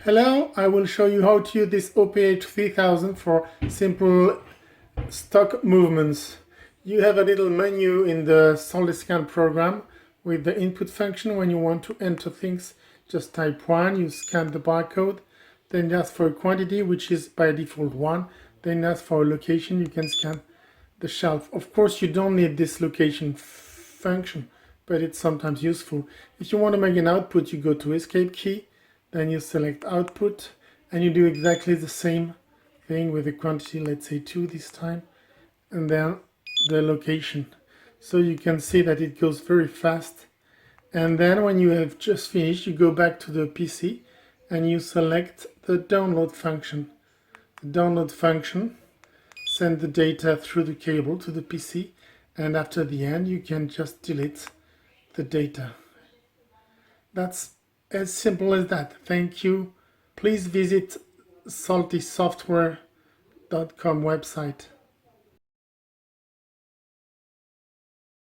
Hello, I will show you how to use this OPH 3000 for simple stock movements. You have a little menu in the SOLTISCAN program with the input function. When you want to enter things, just type 1, you scan the barcode, then you ask for a quantity, which is by default 1, then you ask for a location, you can scan the shelf. Of course, you don't need this location function, but it's sometimes useful. If you want to make an output, you go to escape key, then you select output, and you do exactly the same thing with the quantity, let's say 2 this time, and then the location. So you can see that it goes very fast. And then when you have just finished, you go back to the PC and you select the download function. The download function sends the data through the cable to the PC, and after the end you can just delete the data. That's as simple as that. Thank you. Please visit soltisoftware.com website.